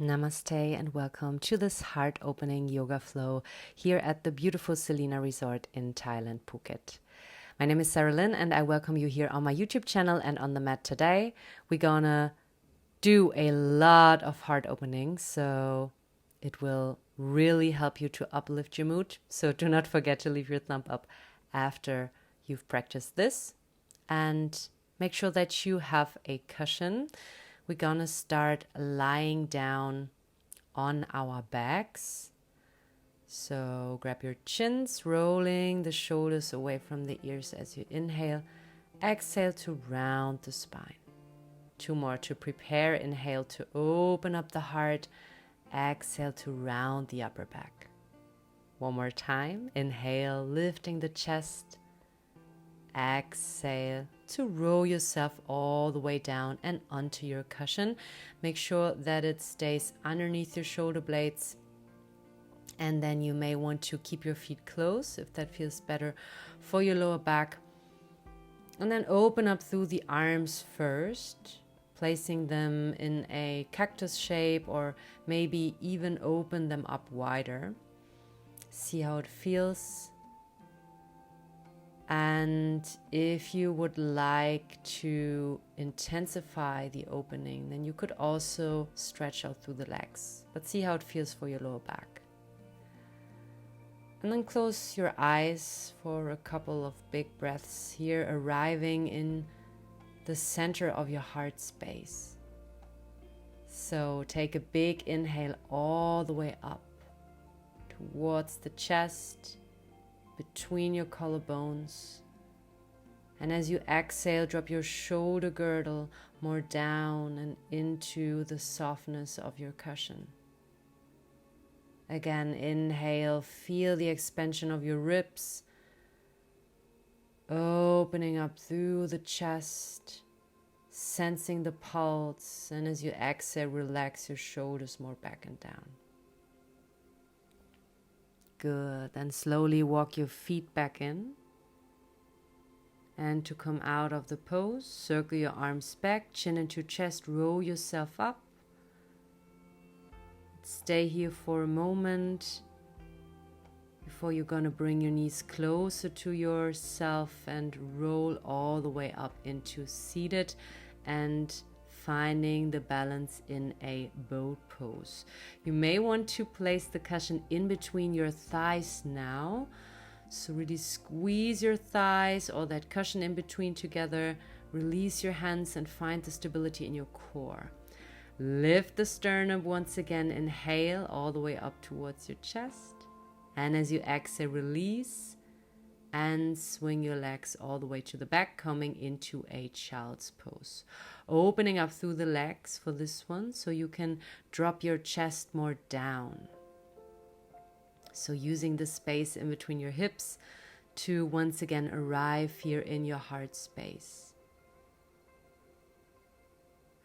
Namaste and welcome to this heart-opening yoga flow here at the beautiful Selina Resort in Thailand, Phuket. My name is Sara Lyn and I welcome you here on my YouTube channel and on the mat today. We're gonna do a lot of heart openings, so it will really help you to uplift your mood. So do not forget to leave your thumb up after you've practiced this and make sure that you have a cushion. We're gonna start lying down on our backs. So grab your chins, rolling the shoulders away from the ears as you inhale. Exhale to round the spine. 2 more to prepare. Inhale to open up the heart. Exhale to round the upper back. 1 more time. Inhale, lifting the chest. Exhale to roll yourself all the way down and onto your cushion. Make sure that it stays underneath your shoulder blades. And then you may want to keep your feet closed if that feels better for your lower back. And then open up through the arms first, placing them in a cactus shape or maybe even open them up wider. See how it feels. And if you would like to intensify the opening, then you could also stretch out through the legs. But see how it feels for your lower back. And then close your eyes for a couple of big breaths here, arriving in the center of your heart space. So take a big inhale all the way up towards the chest, between your collarbones. And as you exhale, drop your shoulder girdle more down and into the softness of your cushion. Again, inhale, feel the expansion of your ribs, opening up through the chest, sensing the pulse. And as you exhale, relax your shoulders more back and down. Good. Then slowly walk your feet back in. And to come out of the pose, circle your arms back, chin into chest, roll yourself up. Stay here for a moment before you're going to bring your knees closer to yourself and roll all the way up into seated and finding the balance in a boat pose. You may want to place the cushion in between your thighs now. So really squeeze your thighs or that cushion in between together. Release your hands and find the stability in your core. Lift the sternum once again. Inhale all the way up towards your chest. And as you exhale, release and swing your legs all the way to the back, coming into a child's pose. Opening up through the legs for this one, so you can drop your chest more down. So using the space in between your hips to once again arrive here in your heart space.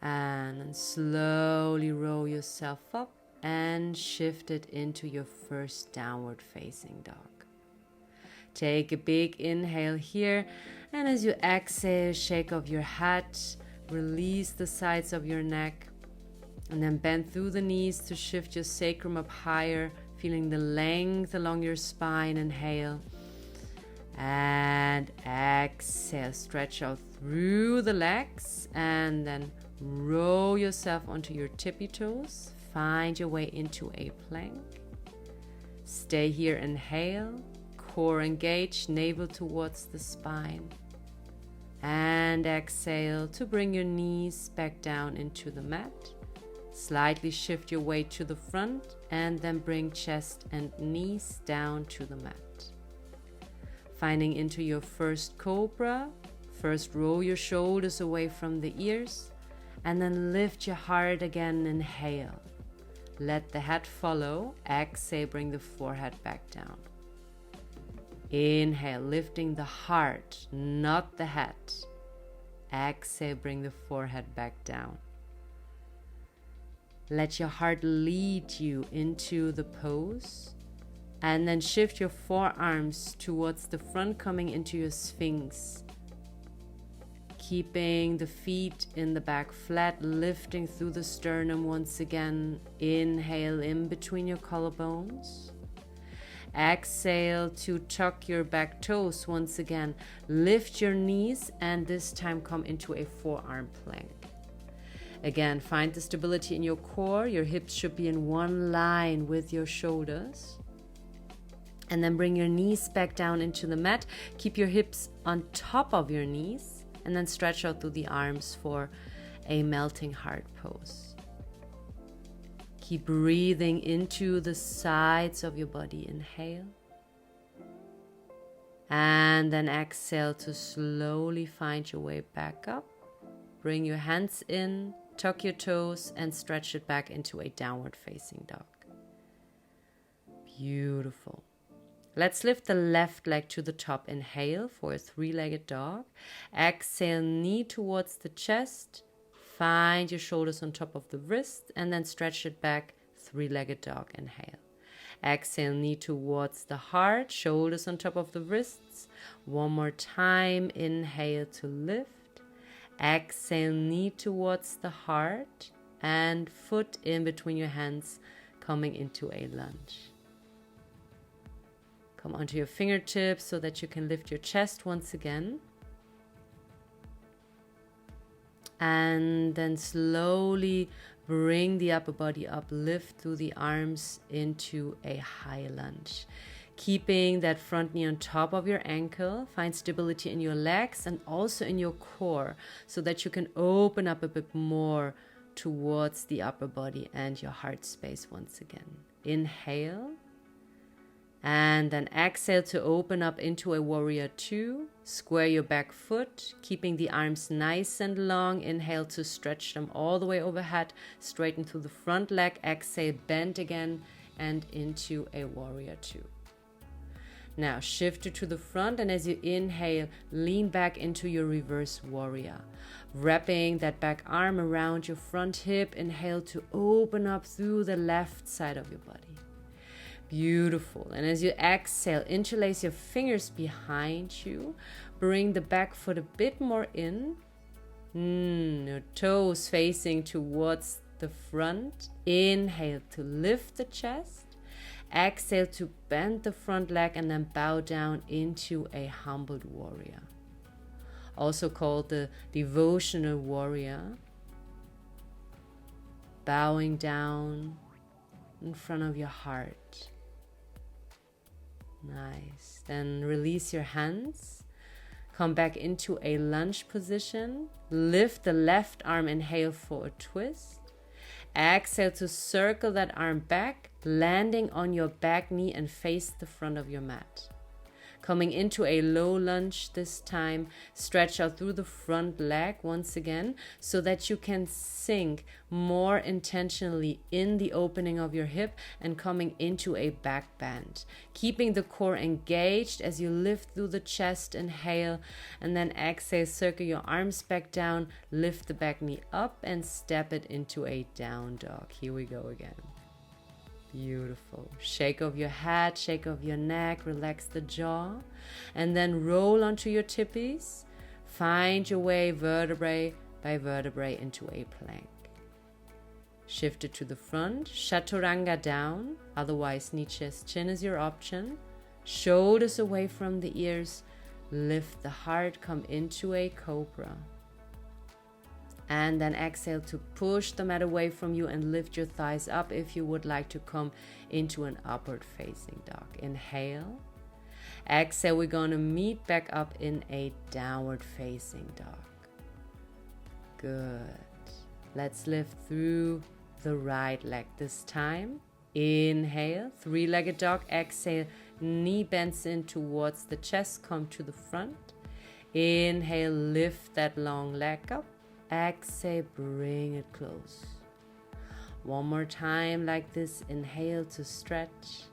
And then slowly roll yourself up and shift it into your first downward facing dog. Take a big inhale here, and as you exhale, shake off your head, release the sides of your neck, and then bend through the knees to shift your sacrum up higher, feeling the length along your spine. Inhale, and exhale, stretch out through the legs, and then roll yourself onto your tippy toes, find your way into a plank. Stay here, inhale. Core engaged, navel towards the spine. And exhale to bring your knees back down into the mat. Slightly shift your weight to the front and then bring chest and knees down to the mat. Finding into your first cobra. First roll your shoulders away from the ears and then lift your heart again. Inhale. Let the head follow. Exhale, bring the forehead back down. Inhale, lifting the heart, not the head. Exhale, bring the forehead back down. Let your heart lead you into the pose. And then shift your forearms towards the front, coming into your Sphinx. keeping the feet in the back flat, lifting through the sternum once again. Inhale in between your collarbones. Exhale to tuck your back toes once again. Lift your knees and this time come into a forearm plank. Again, find the stability in your core. Your hips should be in one line with your shoulders. And then bring your knees back down into the mat. Keep your hips on top of your knees. And then stretch out through the arms for a melting heart pose. Keep breathing into the sides of your body. Inhale. And then exhale to slowly find your way back up. Bring your hands in, tuck your toes, and stretch it back into a downward facing dog. Beautiful. Let's lift the left leg to the top. Inhale for a three-legged dog. Exhale, knee towards the chest. Find your shoulders on top of the wrist and then stretch it back. Three-legged dog. Inhale. Exhale, knee towards the heart. Shoulders on top of the wrists. One more time. Inhale to lift. Exhale, knee towards the heart. And foot in between your hands, coming into a lunge. Come onto your fingertips so that you can lift your chest once again. And then slowly bring the upper body up, lift through the arms into a high lunge. Keeping that front knee on top of your ankle, find stability in your legs and also in your core so that you can open up a bit more towards the upper body and your heart space once again. Inhale. And then exhale to open up into a warrior two. Square your back foot, keeping the arms nice and long. Inhale to stretch them all the way overhead, straighten through the front leg. Exhale, bend again and into a warrior two. Now shift it to the front, and as you inhale, lean back into your reverse warrior. Wrapping that back arm around your front hip. Inhale to open up through the left side of your body. Beautiful. And as you exhale, interlace your fingers behind you. Bring the back foot a bit more in. Your toes facing towards the front. Inhale to lift the chest. Exhale to bend the front leg and then bow down into a humbled warrior. Also called the devotional warrior. Bowing down in front of your heart. Nice. Then release your hands. Come back into a lunge position. Lift the left arm. Inhale for a twist. Exhale to circle that arm back, landing on your back knee and face the front of your mat. Coming into a low lunge this time, stretch out through the front leg once again so that you can sink more intentionally in the opening of your hip and coming into a back bend. Keeping the core engaged as you lift through the chest, inhale, and then exhale, circle your arms back down, lift the back knee up and step it into a down dog. Here we go again. Beautiful. Shake off your head, shake off your neck, relax the jaw, and then roll onto your tippies. Find your way vertebrae by vertebrae into a plank. Shift it to the front, chaturanga down, otherwise knee, chest, chin is your option. Shoulders away from the ears, lift the heart, come into a cobra. And then exhale to push the mat away from you and lift your thighs up if you would like to come into an upward facing dog. Inhale. Exhale, we're going to meet back up in a downward facing dog. Good. Let's lift through the right leg this time. Inhale, three-legged dog. Exhale, knee bends in towards the chest, come to the front. Inhale, lift that long leg up. Exhale, bring it close. One more time like this. Inhale to stretch.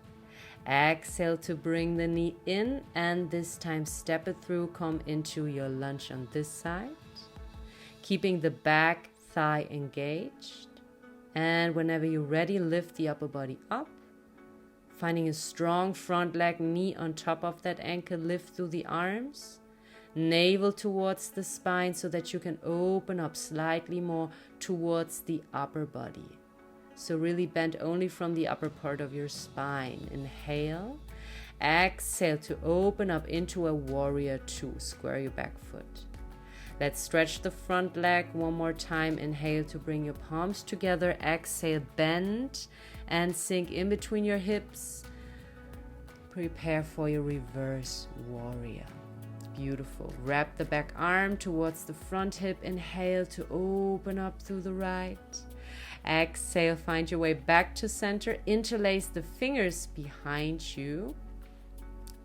Exhale to bring the knee in, and this time step it through, come into your lunge on this side. Keeping the back thigh engaged. And whenever you're ready, lift the upper body up. Finding a strong front leg, knee on top of that ankle, lift through the arms. navel towards the spine so that you can open up slightly more towards the upper body. So really bend only from the upper part of your spine. Inhale. Exhale to open up into a warrior two. Square your back foot. Let's stretch the front leg one more time. Inhale to bring your palms together. Exhale, bend and sink in between your hips. Prepare for your reverse warrior. Beautiful. Wrap the back arm towards the front hip. Inhale to open up through the right. Exhale, find your way back to center. Interlace the fingers behind you.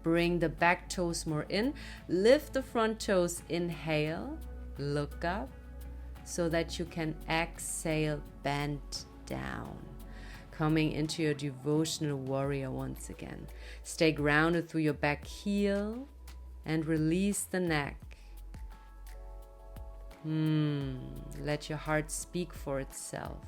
Bring the back toes more in. Lift the front toes. Inhale. Look up so that you can exhale, bend down. Coming into your devotional warrior once again. Stay grounded through your back heel and release the neck. Let your heart speak for itself.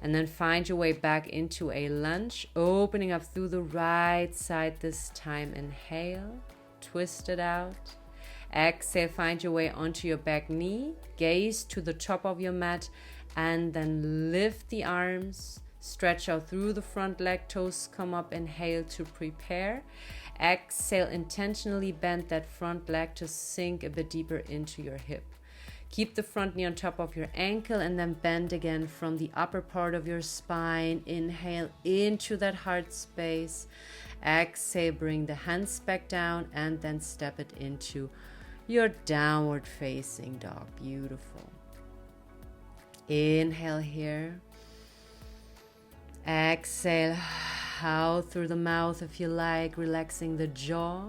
And then find your way back into a lunge, opening up through the right side this time. Inhale, twist it out. Exhale, find your way onto your back knee, gaze to the top of your mat, and then lift the arms, stretch out through the front leg, toes come up. Inhale to prepare. Exhale, intentionally bend that front leg to sink a bit deeper into your hip. Keep the front knee on top of your ankle and then bend again from the upper part of your spine. Inhale into that heart space. Exhale, bring the hands back down and then step it into your downward facing dog. Beautiful. Inhale here. Exhale out through the mouth if you like, relaxing the jaw.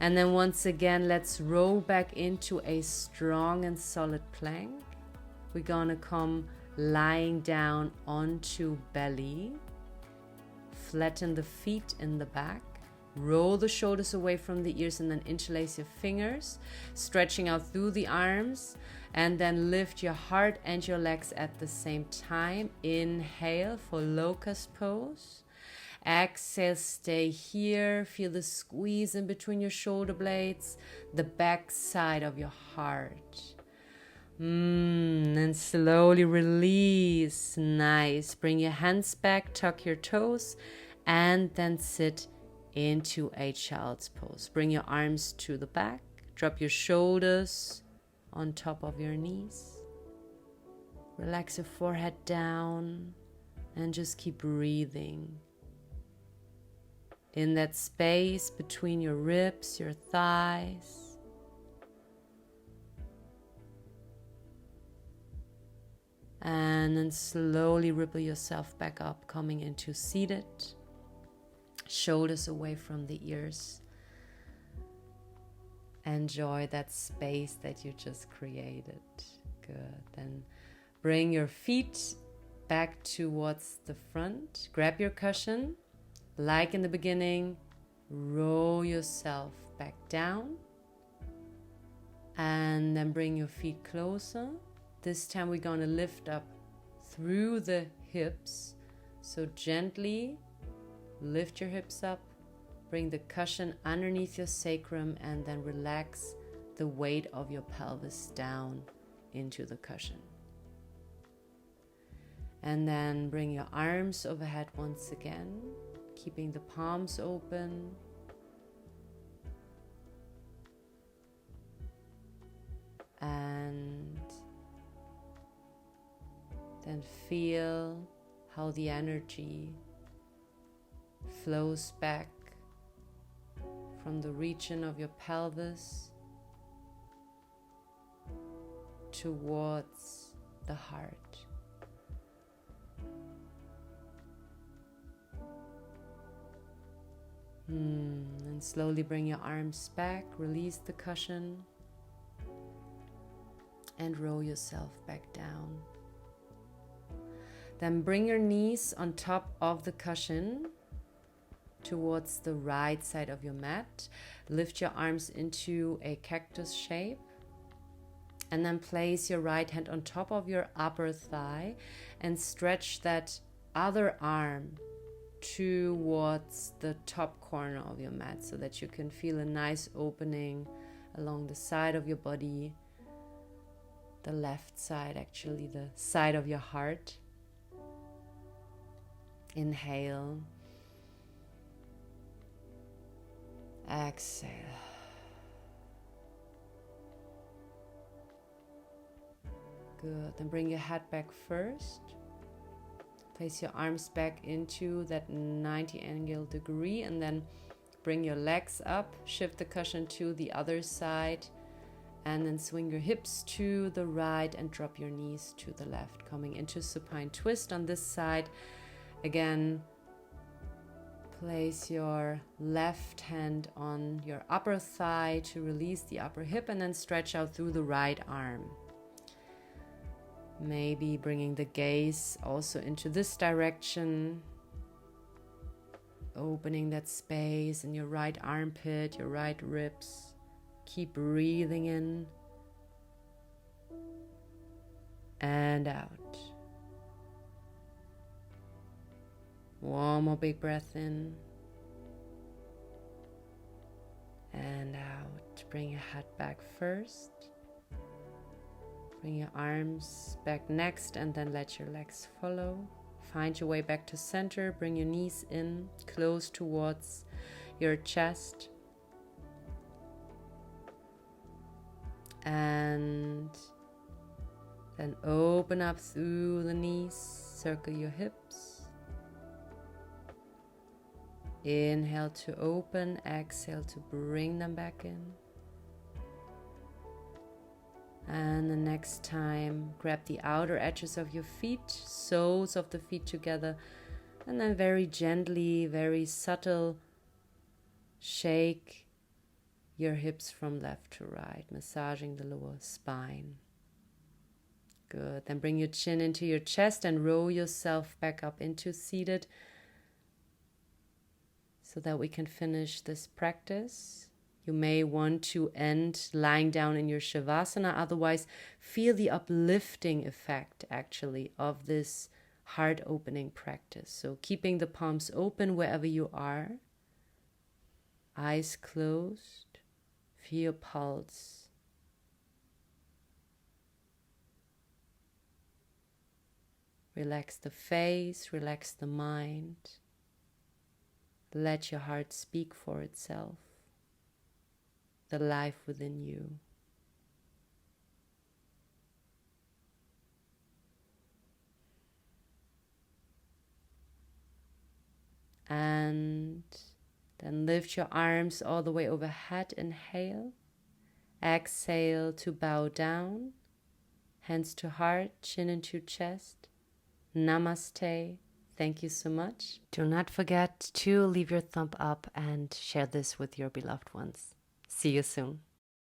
And then once again, let's roll back into a strong and solid plank. We're gonna come lying down onto belly. Flatten the feet in the back. Roll the shoulders away from the ears and then interlace your fingers, stretching out through the arms. And then lift your heart and your legs at the same time. Inhale for locust pose. Exhale, stay here. Feel the squeeze in between your shoulder blades, the back side of your heart. And slowly release. Nice. Bring your hands back, tuck your toes, and then sit into a child's pose. Bring your arms to the back. Drop your shoulders on top of your knees. Relax your forehead down and just keep breathing. In that space between your ribs, your thighs. And then slowly ripple yourself back up, coming into seated. Shoulders away from the ears. Enjoy that space that you just created. Good. Then bring your feet back towards the front. Grab your cushion. Like in the beginning, roll yourself back down. And then bring your feet closer. This time we're going to lift up through the hips. So gently lift your hips up. Bring the cushion underneath your sacrum and then relax the weight of your pelvis down into the cushion. And then bring your arms overhead once again, keeping the palms open. And then feel how the energy flows back from the region of your pelvis towards the heart. And slowly bring your arms back, release the cushion, and roll yourself back down. Then bring your knees on top of the cushion towards the right side of your mat. Lift your arms into a cactus shape. And then place your right hand on top of your upper thigh and stretch that other arm towards the top corner of your mat so that you can feel a nice opening along the side of your body, the left side, actually the side of your heart. Inhale. Exhale. Good. Then bring your head back first. Place your arms back into that 90 angle degree and then bring your legs up. Shift the cushion to the other side and then swing your hips to the right and drop your knees to the left, coming into supine twist on this side. Again, place your left hand on your upper thigh to release the upper hip and then stretch out through the right arm. Maybe bringing the gaze also into this direction, opening that space in your right armpit, your right ribs. Keep breathing in and out. One more big breath in and out. Bring your head back first. Bring your arms back next and then let your legs follow. Find your way back to center. Bring your knees in, close towards your chest. And then open up through the knees. Circle your hips. Inhale to open. Exhale to bring them back in. And the next time, grab the outer edges of your feet, soles of the feet together, and then very gently, very subtle, shake your hips from left to right, massaging the lower spine. Good. Then bring your chin into your chest and roll yourself back up into seated so that we can finish this practice. You may want to end lying down in your Shavasana. Otherwise, feel the uplifting effect, actually, of this heart opening practice. So keeping the palms open wherever you are. Eyes closed. Feel your pulse. Relax the face. Relax the mind. Let your heart speak for itself. The life within you. And then lift your arms all the way overhead. Inhale. Exhale to bow down. Hands to heart, chin into chest. Namaste. Thank you so much. Do not forget to leave your thumb up and share this with your beloved ones. See you soon.